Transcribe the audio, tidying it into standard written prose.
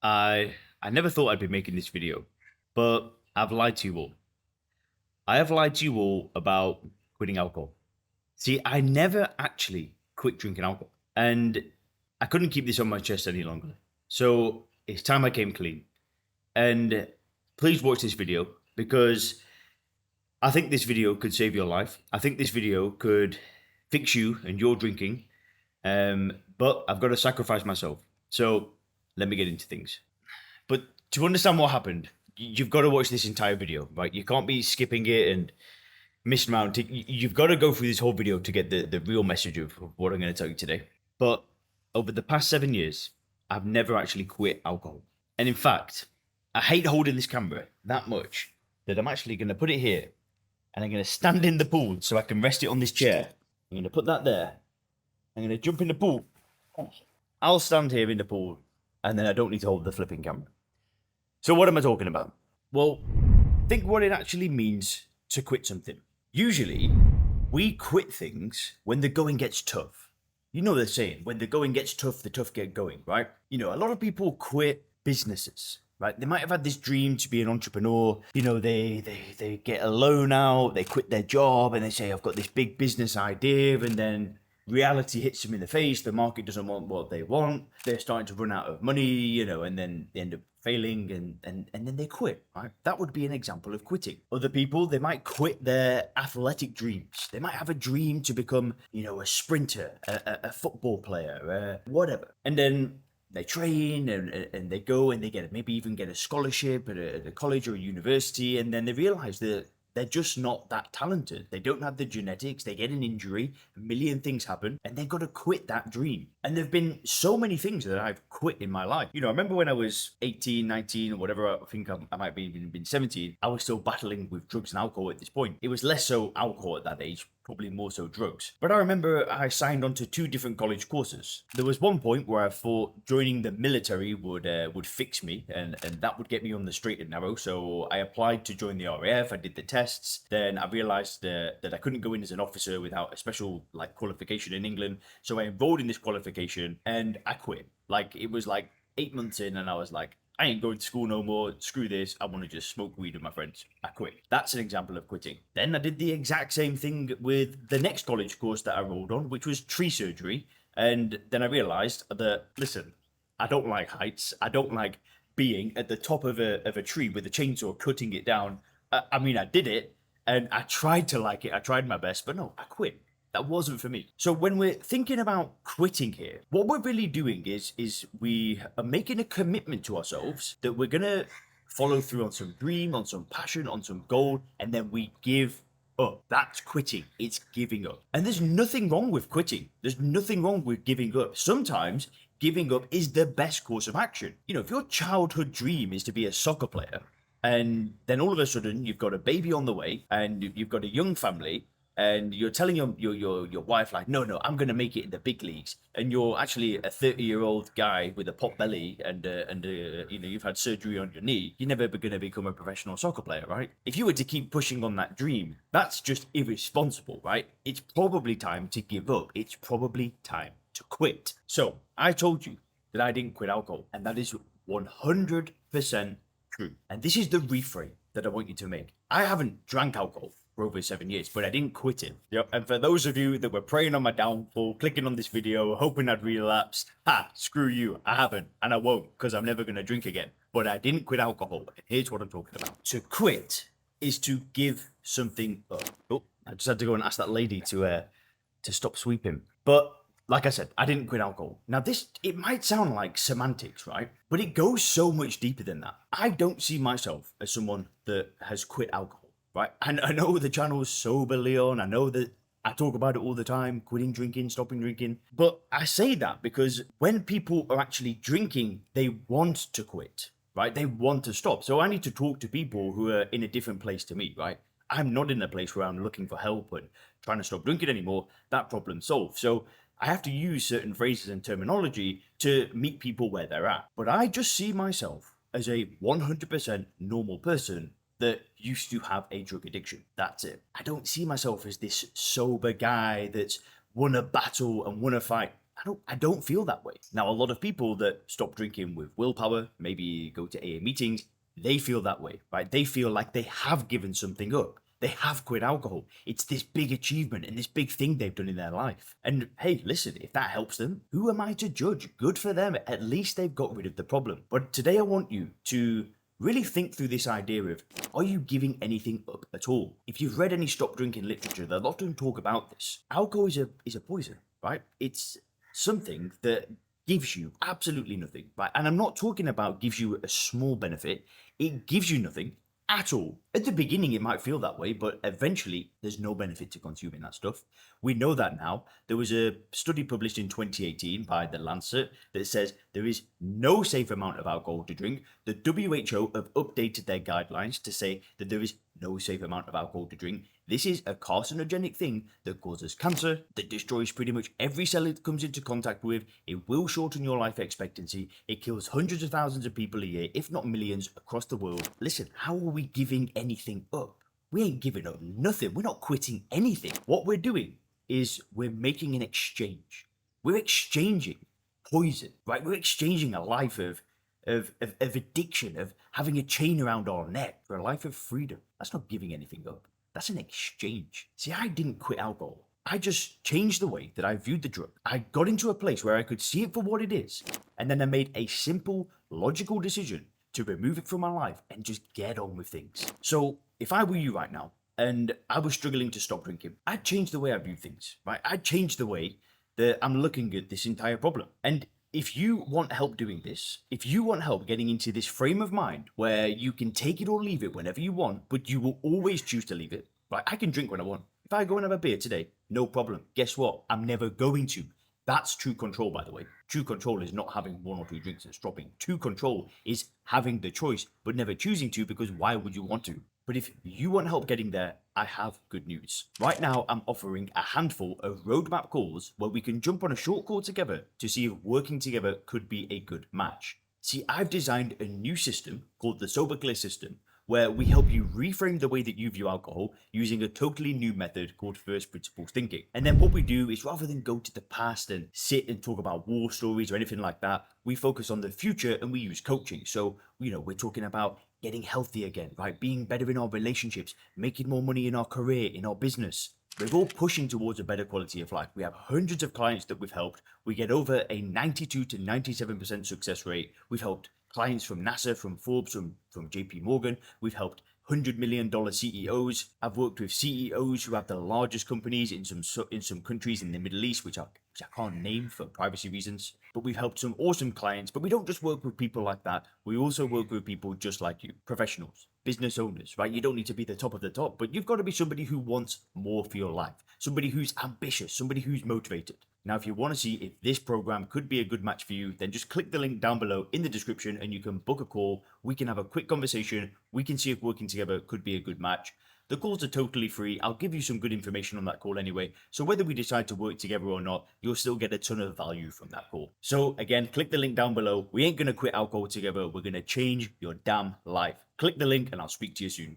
I never thought I'd be making this video, but I've lied to you all. I have lied to you all about quitting alcohol. See, I never actually quit drinking alcohol, and I couldn't keep this on my chest any longer. So it's time I came clean. And please watch this video because I think this video could save your life. I think this video could fix you and your drinking. But I've got to sacrifice myself. So let me get into things. But to understand what happened, you've got to watch this entire video, right? You can't be skipping it and missing out. You've got to go through this whole video to get the real message of what I'm going to tell you today. But over the past 7 years, I've never actually quit alcohol. And in fact, I hate holding this camera that much that I'm actually going to put it here and I'm going to stand in the pool so I can rest it on this chair. I'm going to put that there. I'm going to jump in the pool. I'll stand here in the pool and then I don't need to hold the flipping camera. So what am I talking about? Well, think what it actually means to quit something. Usually, we quit things when the going gets tough. You know the saying, when the going gets tough, the tough get going, right? You know, a lot of people quit businesses, right? They might have had this dream to be an entrepreneur. You know, they get a loan out, they quit their job and they say, I've got this big business idea, and then reality hits them in the face. The market doesn't want what they want. They're starting to run out of money, you know, and then they end up failing and then they quit, right? That would be an example of quitting. Other people, they might quit their athletic dreams. They might have a dream to become, you know, a sprinter, a football player, whatever. And then they train and they go and they get maybe even get a scholarship at a college or a university, and then they realize that they're just not that talented. They don't have the genetics. They get an injury. A million things happen and they've got to quit that dream. And there've been so many things that I've quit in my life. You know, I remember when I was 18, 19 or whatever, I think I might be even been 17, I was still battling with drugs and alcohol at this point. It was less so alcohol at that age, probably more so drugs. But I remember I signed on to 2 different college courses. There was one point where I thought joining the military would fix me and that would get me on the straight and narrow. So I applied to join the RAF. I did the tests. Then I realized that I couldn't go in as an officer without a special like qualification in England. So I enrolled in this qualification and I quit. Like it was like 8 months in and I was like, I ain't going to school no more. Screw this. I want to just smoke weed with my friends. I quit. That's an example of quitting. Then I did the exact same thing with the next college course that I rolled on, which was tree surgery. And then I realized that, listen, I don't like heights. I don't like being at the top of a tree with a chainsaw cutting it down. I mean, I did it and I tried to like it. I tried my best, but no, I quit. That wasn't for me. So when we're thinking about quitting here, what we're really doing is we are making a commitment to ourselves that we're gonna follow through on some dream, on some passion, on some goal, and then we give up. That's quitting. It's giving up. And there's nothing wrong with quitting. There's nothing wrong with giving up. Sometimes giving up is the best course of action. You know, if your childhood dream is to be a soccer player, and then all of a sudden you've got a baby on the way and you've got a young family and you're telling your wife like, no, I'm going to make it in the big leagues, and you're actually a 30-year-old guy with a pot belly and you know, you've had surgery on your knee, you're never going to become a professional soccer player, right? If you were to keep pushing on that dream, that's just irresponsible, right? It's probably time to give up. It's probably time to quit. So I told you that I didn't quit alcohol, and that is 100% true. And this is the reframe that I want you to make. I haven't drank alcohol for over 7 years, but I didn't quit it. Yep. And for those of you that were praying on my downfall, clicking on this video, hoping I'd relapse, screw you. I haven't, and I won't, because I'm never going to drink again. But I didn't quit alcohol. And here's what I'm talking about. To quit is to give something up. Oh, I just had to go and ask that lady to stop sweeping. But like I said, I didn't quit alcohol. Now this, it might sound like semantics, right? But it goes so much deeper than that. I don't see myself as someone that has quit alcohol, right? And I know the channel's Soberclear, and I know that I talk about it all the time, quitting drinking, stopping drinking. But I say that because when people are actually drinking, they want to quit, right? They want to stop. So I need to talk to people who are in a different place to me, right? I'm not in a place where I'm looking for help and trying to stop drinking anymore. That problem's solved. So I have to use certain phrases and terminology to meet people where they're at. But I just see myself as a 100% normal person that used to have a drug addiction. That's it. I don't see myself as this sober guy that's won a battle and won a fight. I don't feel that way. Now, a lot of people that stop drinking with willpower, maybe go to AA meetings, they feel that way, right? They feel like they have given something up. They have quit alcohol. It's this big achievement and this big thing they've done in their life. And hey, listen, if that helps them, who am I to judge? Good for them. At least they've got rid of the problem. But today I want you to really think through this idea of, are you giving anything up at all? If you've read any stop drinking literature, they'll often talk about this. Alcohol is a poison, right? It's something that gives you absolutely nothing, right? And I'm not talking about gives you a small benefit. It gives you nothing at all. At the beginning, it might feel that way, but eventually there's no benefit to consuming that stuff. We know that now. There was a study published in 2018 by The Lancet that says there is no safe amount of alcohol to drink. The WHO have updated their guidelines to say that there is no safe amount of alcohol to drink. This is a carcinogenic thing that causes cancer, that destroys pretty much every cell it comes into contact with. It will shorten your life expectancy. It kills hundreds of thousands of people a year, if not millions, across the world. Listen, how are we giving anything up? We ain't giving up nothing. We're not quitting anything. What we're doing is we're making an exchange. We're exchanging poison, right? We're exchanging a life of addiction, of having a chain around our neck for a life of freedom. That's not giving anything up. That's an exchange. See, I didn't quit alcohol. I just changed the way that I viewed the drug. I got into a place where I could see it for what it is, and then I made a simple, logical decision to remove it from my life and just get on with things. So, if I were you right now, and I was struggling to stop drinking, I'd change the way I view things, right? I'd change the way that I'm looking at this entire problem. And if you want help doing this, if you want help getting into this frame of mind where you can take it or leave it whenever you want, but you will always choose to leave it, right? I can drink when I want. If I go and have a beer today, no problem. Guess what? I'm never going to. That's true control, by the way. True control is not having one or two drinks and stopping. True control is having the choice, but never choosing to, because why would you want to? But if you want help getting there, I have good news. Right now, I'm offering a handful of roadmap calls where we can jump on a short call together to see if working together could be a good match. See, I've designed a new system called the Soberclear system, where we help you reframe the way that you view alcohol using a totally new method called first principles thinking. And then what we do is, rather than go to the past and sit and talk about war stories or anything like that, we focus on the future and we use coaching. So, we're talking about getting healthy again, right? Being better in our relationships, making more money in our career, in our business. We're all pushing towards a better quality of life. We have hundreds of clients that we've helped. We get over a 92 to 97% success rate. We've helped clients from NASA, from Forbes, from JP Morgan. We've helped $100 million CEOs. I've worked with CEOs who have the largest companies in some countries in the Middle East, which I can't name for privacy reasons. But we've helped some awesome clients. But we don't just work with people like that. We also work with people just like you, professionals, business owners, right? You don't need to be the top of the top, but you've got to be somebody who wants more for your life, somebody who's ambitious, somebody who's motivated. Now, if you want to see if this program could be a good match for you, then just click the link down below in the description and you can book a call. We can have a quick conversation. We can see if working together could be a good match. The calls are totally free. I'll give you some good information on that call anyway. So whether we decide to work together or not, you'll still get a ton of value from that call. So again, click the link down below. We ain't going to quit alcohol together. We're going to change your damn life. Click the link and I'll speak to you soon.